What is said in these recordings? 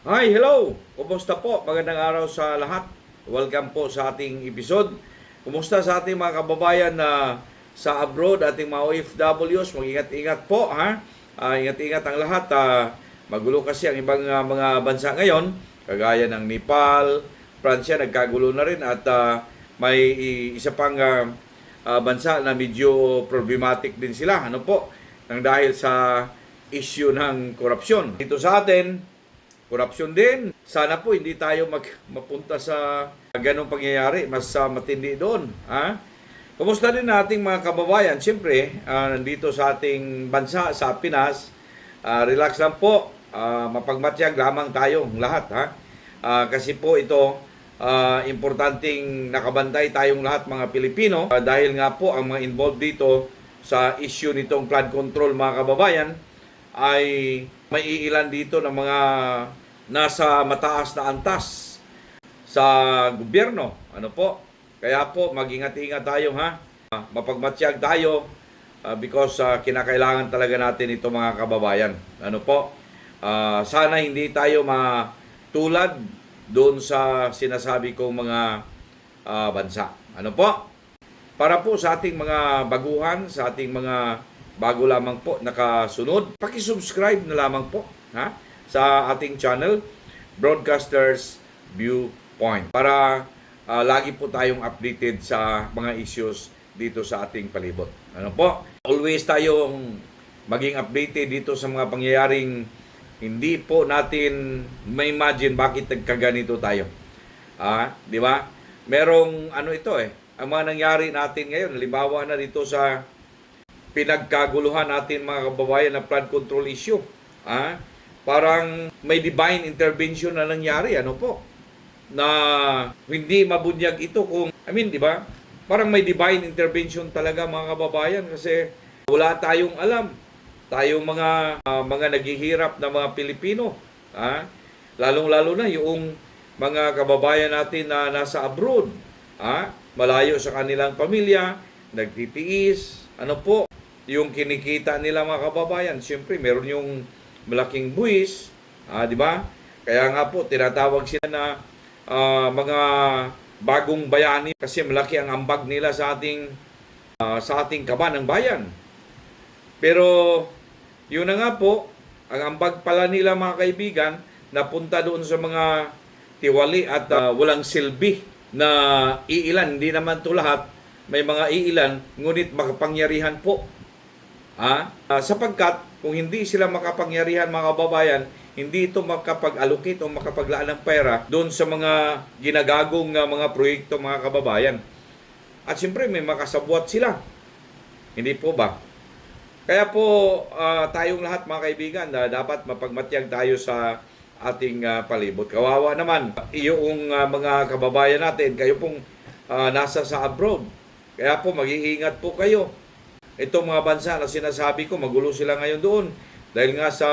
Hi, hello! Kumusta po? Magandang araw sa lahat. Welcome po sa ating episode. Kumusta sa ating mga kababayan na sa abroad, ating mga OFWs? Mag-ingat-ingat po, ha? Ingat-ingat ang lahat. Magulo kasi ang ibang mga bansa ngayon, kagaya ng Nepal, Pransya, nagkagulo na rin at may isa pang bansa na medyo problematic din sila. Ano po? Nang dahil sa issue ng korupsyon. Dito sa atin, korupsyon din. Sana po hindi tayo mapunta sa ganong pangyayari. Mas matindi doon. Ha? Kumusta din nating mga kababayan? Siyempre, nandito sa ating bansa, sa Pinas, relax lang po. Mapagmatyag lamang tayong lahat. Ha? Kasi po ito, importanteng nakabantay tayong lahat mga Pilipino. Dahil nga po ang mga involved dito sa issue nitong flood control mga kababayan, ay may iilan dito ng mga nasa mataas na antas sa gobyerno. Ano po? Kaya po, mag-ingat-ingat tayo ha. Mapagmatsyag tayo because kinakailangan talaga natin ito mga kababayan. Ano po? Sana hindi tayo matulad doon sa sinasabi kong mga bansa. Ano po? Para po sa ating mga baguhan, sa ating mga bago lamang po nakasunod, paki-subscribe na lamang po ha, sa ating channel, Broadcasters Viewpoint, para lagi po tayong updated sa mga issues dito sa ating palibot. Ano po? Always tayong maging updated dito sa mga pangyayaring hindi po natin ma-imagine bakit nagkaganito tayo. Di ba? Merong ano ito ang mga nangyari natin ngayon, halimbawa na dito sa pinagkaguluhan natin mga kababayan na flood control issue. Parang may divine intervention na nangyari, ano po? Na hindi mabunyag ito kung, di ba? Parang may divine intervention talaga mga kababayan kasi wala tayong alam. Tayong mga naghihirap na mga Pilipino, lalong-lalo na yung mga kababayan natin na nasa abroad, malayo sa kanilang pamilya, nagtitiis, ano po, yung kinikita nila mga kababayan, siyempre meron yung malaking buwis, di ba? Kaya nga po tinatawag sila na mga bagong bayani kasi malaki ang ambag nila sa ating kaban ng bayan. Pero yun na nga po, ang ambag pala nila mga kaibigan napunta doon sa mga tiwali at walang silbi na iilan, hindi naman to lahat, may mga iilan, ngunit makapangyarihan po. Sapagkat kung hindi sila makapangyarihan mga kababayan, hindi ito makapag-allocate o makapaglaan ng pera doon sa mga ginagagong mga proyekto mga kababayan. At siyempre may makasabwat sila. Hindi po ba? Kaya po tayong lahat mga kaibigan, dapat mapagmatyag tayo sa ating palibot. Kawawa naman yung mga kababayan natin, kayo pong nasa sa abroad. Kaya po mag-iingat po kayo. Itong mga bansa na sinasabi ko, magulo sila ngayon doon. Dahil nga sa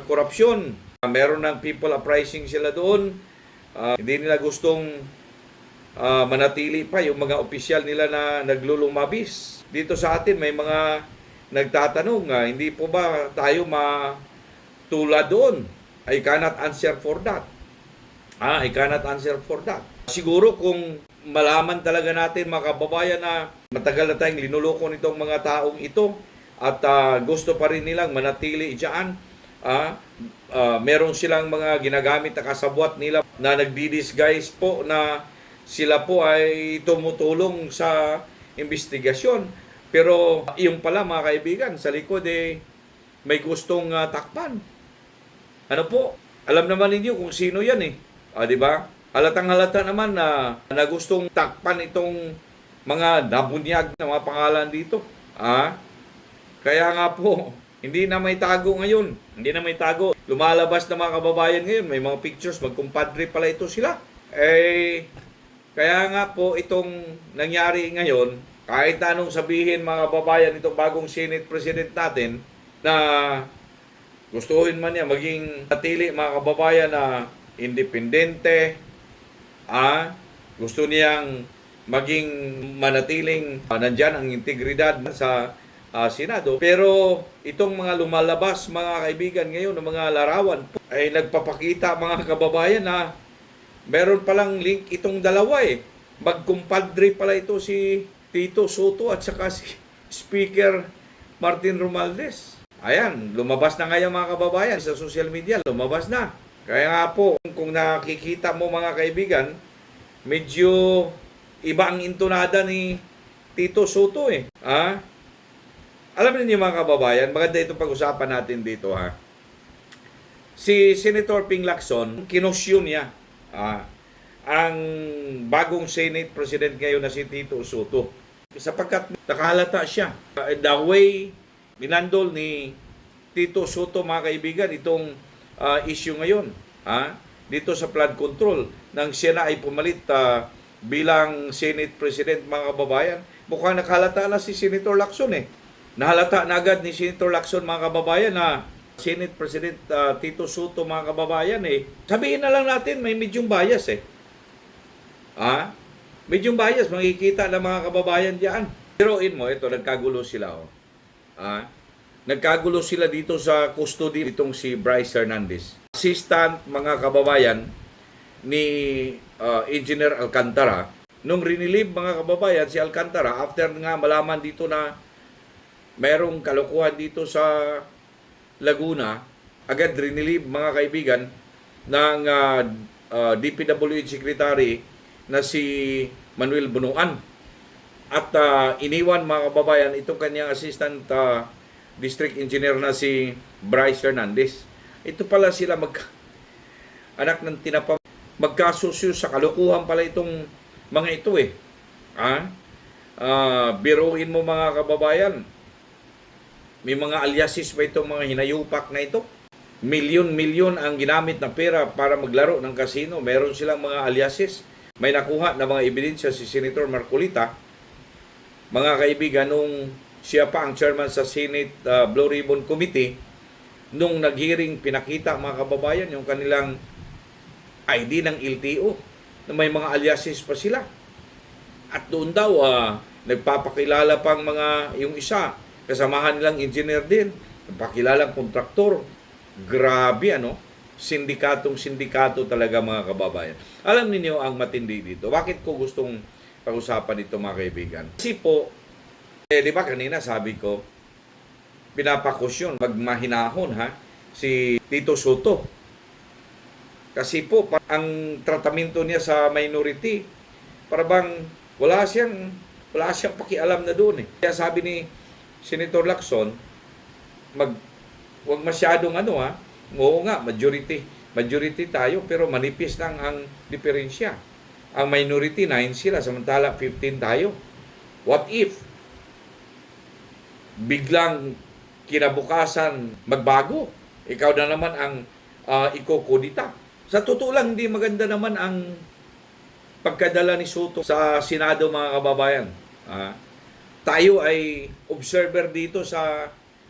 korupsyon, meron ng people uprising sila doon. Hindi nila gustong manatili pa yung mga opisyal nila na naglulumabis. Dito sa atin may mga nagtatanong, hindi po ba tayo matulad doon? I cannot answer for that. I cannot answer for that. Siguro kung malaman talaga natin mga kababayan na matagal na tayong linuloko nitong mga taong ito at gusto pa rin nilang manatili dyan, meron silang mga ginagamit na kasabwat nila na nagdi-disguise po na sila po ay tumutulong sa investigasyon. Pero yung pala mga kaibigan, sa likod may gustong takpan. Ano po? Alam naman ninyo kung sino yan di ba? Halatang-halata naman na gustong takpan itong mga nabunyag na mga pangalan dito. Kaya nga po, hindi na may tago ngayon. Hindi na may tago. Lumalabas na mga kababayan ngayon, may mga pictures, magkumpadre pala ito sila. Kaya nga po itong nangyari ngayon, kahit anong sabihin mga kababayan itong bagong Senate President natin, na gustuhin man niya maging natili mga kababayan na independente, gusto niyang maging manatiling nandyan ang integridad sa Senado. Pero itong mga lumalabas mga kaibigan ngayon ng mga larawan ay nagpapakita mga kababayan na meron palang link itong dalawa eh. Magkumpadre pala ito si Tito Soto at saka si Speaker Martin Romualdez. Ayan, lumabas na ngayon mga kababayan sa social media, lumabas na. Kaya nga po, kung nakikita mo mga kaibigan, medyo iba ang intonada ni Tito Soto eh. Alam niyo mga kababayan, maganda itong pag-usapan natin dito ha. Si Senator Ping Lacson, kinosyon niya ang bagong Senate President ngayon na si Tito Soto. Sapagkat nakahalata siya. The way minandol ni Tito Soto mga kaibigan itong issue ngayon dito sa flood control nang siya na ay pumalit bilang Senate President mga kababayan. Mukhang nakahalata na si Senator Lacson eh. Nahalata na agad ni Senator Lacson mga kababayan na Senate President Tito Soto mga kababayan eh. Sabihin na lang natin may medyong bias eh. Medyong bias makikita ng mga kababayan diyan. Heroin mo ito nagkagulo sila Nagkagulo sila dito sa custody itong si Bryce Hernandez. Assistant mga kababayan ni Engineer Alcantara. Nung rinilib mga kababayan si Alcantara after nga malaman dito na merong kalokohan dito sa Laguna, agad rinilib mga kaibigan ng DPWH Secretary na si Manuel Bunuan. At iniwan mga kababayan itong kanyang assistant district engineer na si Bryce Hernandez. Ito pala sila anak ng tinapang magkasusyo sa kalukuhan pala itong mga ito eh. Biruin mo mga kababayan. May mga aliases pa itong mga hinayupak na ito. Milyon-milyon ang ginamit na pera para maglaro ng casino. Meron silang mga aliases. May nakuha na mga ebidensya si Senator Marcolita. Mga kaibigan, nung siya pa ang chairman sa Senate Blue Ribbon Committee, nung nag-hearing pinakita mga kababayan yung kanilang ID ng LTO na may mga aliases pa sila. At doon daw nagpapakilala pang mga yung isa kasamahan nilang engineer din, nagpakilalang kontraktor. Grabe sindikato talaga mga kababayan. Alam niyo ang matindi dito. Bakit ko gustong pag-usapan ito mga kaibigan? Kasi po, di ba kanina sabi ko, pinapakusyon, magmahinahon si Tito Soto. Kasi po, ang tratamento niya sa minority, parang wala siyang pakialam na doon eh. Kaya sabi ni Senator Lacson, wag masyadong oo nga, majority tayo, pero manipis lang ang diferensya. Ang minority, 9 sila, samantala 15 tayo. What if biglang kinabukasan magbago? Ikaw na naman ang ikokudita. Sa totoo lang, hindi maganda naman ang pagkadala ni Soto sa Senado mga kababayan. Tayo ay observer dito sa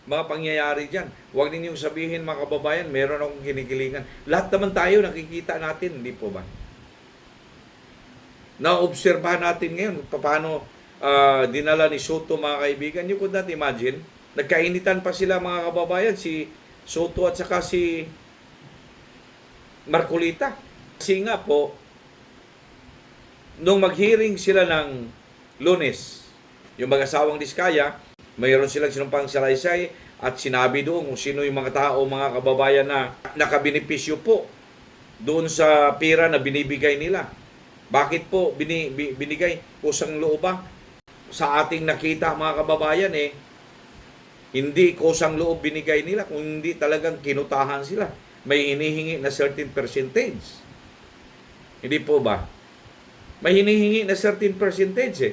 mga pangyayari dyan. Huwag ninyong sabihin mga kababayan, meron akong kinikilingan. Lahat naman tayo nakikita natin, hindi po ba? Na-obserbahan natin ngayon paano dinala ni Soto mga kaibigan. You could not imagine. Nagkainitan pa sila mga kababayan, si Soto at saka si Marcolita. Kasi nga po, nung mag-hearing sila ng Lunes, yung mag-asawang Diskaya, mayroon silang sinumpang salaysay at sinabi doon kung sino yung mga tao, mga kababayan na nakabinipisyo po doon sa pera na binibigay nila. Bakit po binigay? Kusang loob ba? Sa ating nakita mga kababayan hindi kusang loob binigay nila kung hindi talagang kinutahan sila. May hinihingi na certain percentage. Hindi po ba? May hinihingi na certain percentage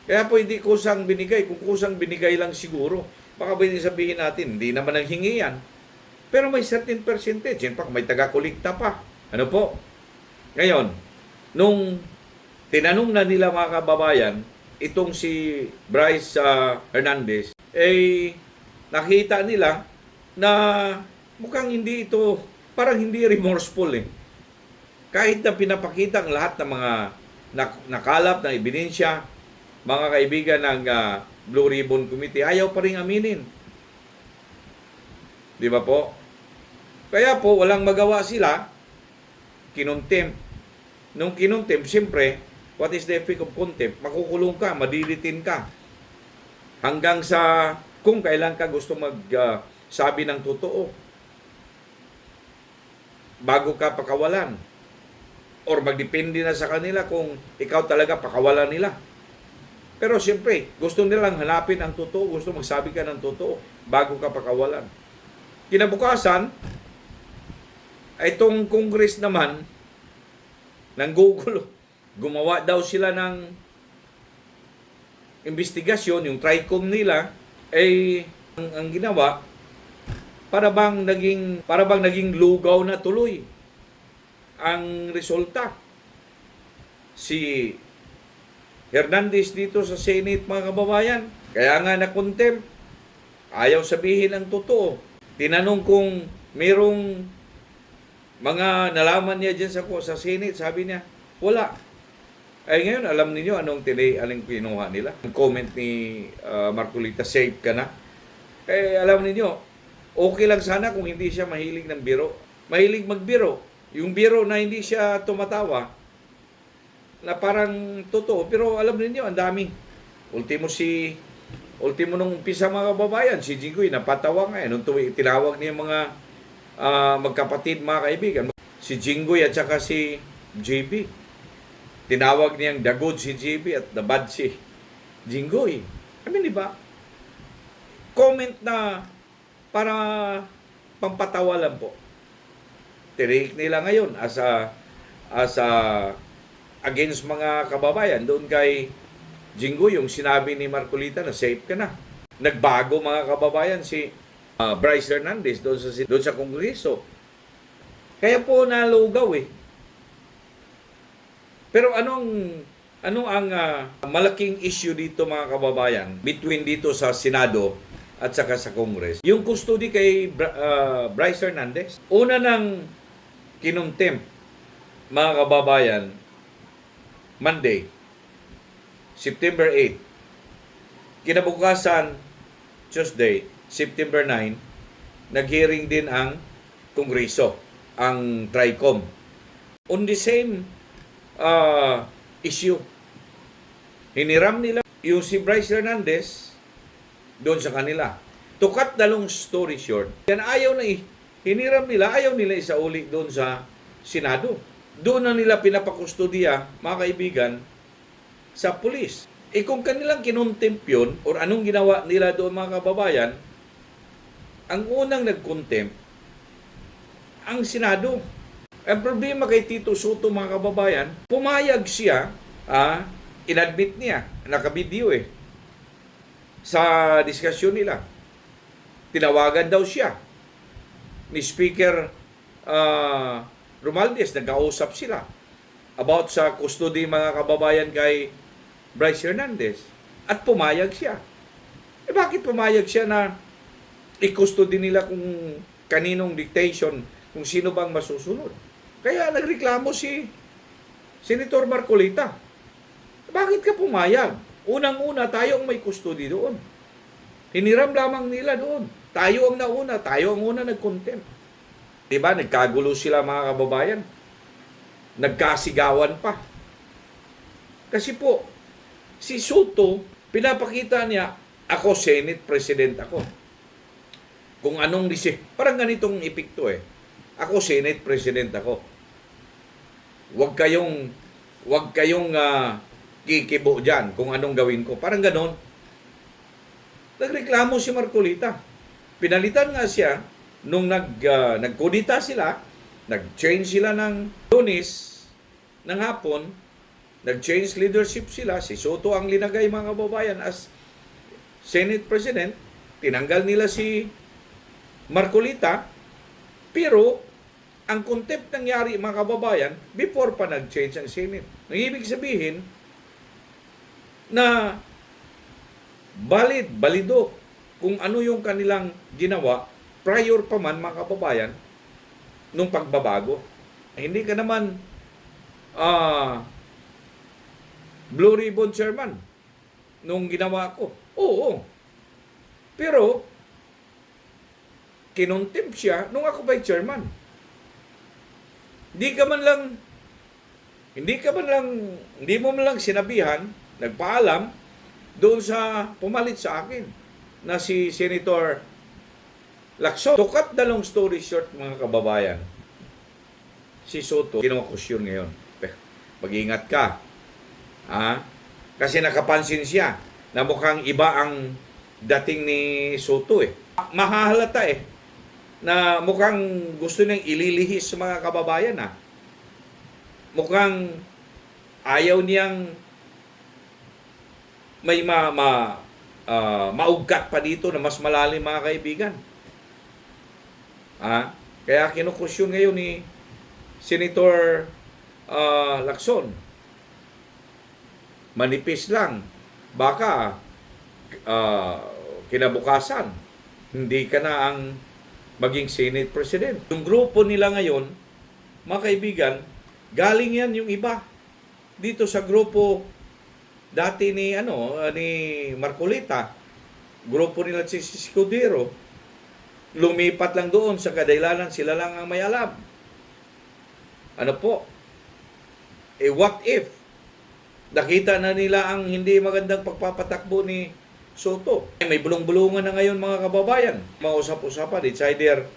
Kaya po hindi kusang binigay. Kung kusang binigay lang siguro, baka pwede sabihin natin, hindi naman ang hingi yan. Pero may certain percentage. In fact, may taga-kolekta pa. Ano po? Ngayon, nung tinanong na nila mga kababayan, itong si Bryce Hernandez, nakita nila na mukhang hindi ito, parang hindi remorseful Kahit na pinapakita ang lahat ng mga nakalap na ebidensya, mga kaibigan ng Blue Ribbon Committee. Ayaw pa rin aminin. Di ba po? Kaya po, walang magawa sila, kinontempt. Nung kinontempt, siyempre, what is the effect of contempt? Makukulong ka, madilitin ka. Hanggang sa kung kailan ka gusto magsabi ng totoo. Bago ka pakawalan. Or magdepende na sa kanila kung ikaw talaga pakawalan nila. Pero siyempre, gusto nilang hanapin ang totoo, gusto magsabi ka ng totoo bago ka pakawalan. Kinabukasan, itong Congress naman, nanggugulo. Gumawa daw sila ng investigasyon, yung TRICOM nila, ay ang ginawa, para bang naging lugaw na tuloy ang resulta. Si Hernandez dito sa Senate, mga kababayan, kaya nga na-contempt, ayaw sabihin ang totoo. Tinanong kung merong mga nalaman niya dyan sa Senate, sabi niya, wala. Ay ngayon, alam niyo anong kinuha nila? Ang comment ni Marcolita, safe ka na. Alam niyo, okay lang sana kung hindi siya mahilig ng biro. Mahilig magbiro. Yung biro na hindi siya tumatawa, na parang totoo. Pero alam niyo, ang dami. Ultimo nung umpisa, mga kababayan, si Jinggoy napatawa nga. Nung tinawag niya mga magkapatid, mga kaibigan. Si Jinggoy at saka si JB. Tinawag niyang the good si JB at the bad si Jinggoy. Di ba? Comment na para pampatawa lang po. Tirik nila ngayon as a against mga kababayan doon kay Jinggoy, yung sinabi ni Marcolita na safe ka na. Nagbago, mga kababayan, si Bryce Hernandez doon sa Kongreso. Kaya po nalugaw eh. Pero ano ang malaking issue dito, mga kababayan, between dito sa Senado at saka sa Congress? Yung custody kay Bryce Hernandez. Una ng kinontempt, mga kababayan, Monday, September 8. Kinabukasan, Tuesday, September 9, nag-hearing din ang Kongreso, ang TRICOM. On the same issue. Hiniram nila yung si Bryce Hernandez doon sa kanila. To cut the long story short, yan hiniram nila, ayaw nila isauli doon sa Senado. Doon na nila pinapakustodiya, mga kaibigan, sa pulis. Kung kanilang kinontempt yun, or anong ginawa nila doon, mga kababayan, ang unang nag-contempt, ang Senado. Ang problema kay Tito Soto, mga kababayan, pumayag siya, inadmit niya, nakabideo sa diskusyon nila. Tinawagan daw siya ni Speaker Romualdez, nagkausap sila about sa custody, mga kababayan, kay Bryce Hernandez. At pumayag siya. Bakit pumayag siya na i-custody nila kung kaninong dictation, kung sino bang masusunod? Kaya nagreklamo si Senator Marcolita. Bakit ka pumayag? Unang-una, tayo ang may custody doon. Hiniram lamang nila doon. Tayo ang nauna. Tayo ang una nag-contempt. Diba? Nagkagulo sila, mga kababayan. Nagkasigawan pa. Kasi po, si Soto, pinapakita niya, ako Senate President ako. Kung anong parang ganitong epekto Ako Senate President ako. Huwag kayong kikibo dyan kung anong gawin ko. Parang ganon. Nagreklamo si Marcolita. Pinalitan nga siya nung nagkudita sila, nag-change sila ng Lunes, ng hapon, nag-change leadership sila. Si Soto ang linagay, mga kababayan, as Senate President. Tinanggal nila si Marcolita, pero ang contempt nangyari, mga kababayan, before pa nag-change ang Senate. Ang ibig sabihin na balido kung ano yung kanilang ginawa prior pa man, mga kababayan, nung pagbabago. Hindi ka naman Blue Ribbon Chairman. nung ginawa ko. Oo. Pero, kinontempt siya nung ako ba'y chairman. Hindi mo man lang sinabihan, nagpaalam, doon sa pumalit sa akin, na si Senator Lacson. To cut the long story short, mga kababayan, si Soto, kinukusyon ngayon. Mag-ingat ka. Kasi nakapansin siya na mukhang iba ang dating ni Soto Mahahalata na mukhang gusto niyang ililihis sa mga kababayan Mukhang ayaw niyang may maugkat pa dito na mas malalim, mga kaibigan. Kaya kinukusyon ngayon ni Senator Lacson. Manipis lang. Baka kinabukasan, hindi ka na ang maging Senate President. Yung grupo nila ngayon, mga kaibigan, galing yan yung iba. Dito sa grupo dati ni Marcolita, grupo nila si Escudero, lumipat lang doon sa kadailanan, sila lang ang may alam. What if nakita na nila ang hindi magandang pagpapatakbo ni Soto? May bulong-bulungan na ngayon, mga kababayan. Mausap-usapan, it's either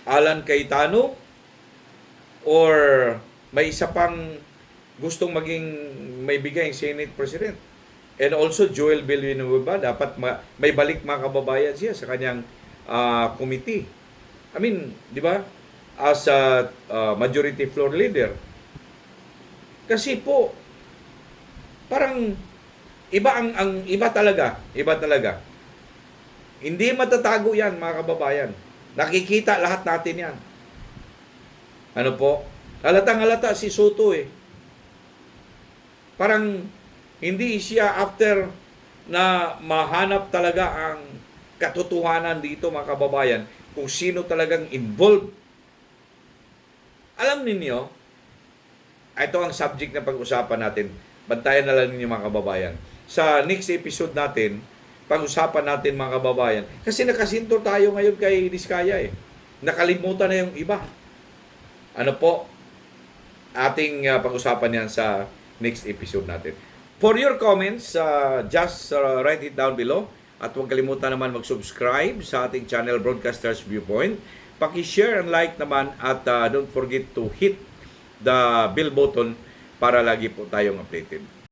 Alan Cayetano or may isa pang gustong may bigay ang Senate President. And also, Joel Villanueva, dapat may balik, mga kababayan, siya sa kanyang committee. I mean, di ba? As a majority floor leader. Kasi po, parang iba talaga. Hindi matatago yan, mga kababayan. Nakikita lahat natin yan. Halatang-halata si Soto Parang hindi siya after na mahanap talaga ang katotohanan dito, mga kababayan, kung sino talagang involved. Alam ninyo, ito ang subject na pag-usapan natin. Bantayan na lang ninyo, mga kababayan. Sa next episode natin, pag-usapan natin, mga kababayan. Kasi nakasinto tayo ngayon kay Diskaya Nakalimutan na yung iba. Ating pag-usapan yan sa next episode natin. For your comments, just write it down below. At huwag kalimutan naman mag-subscribe sa ating channel Broadcasters Viewpoint. Paki-share and like naman at don't forget to hit the bell button para lagi po tayong updated.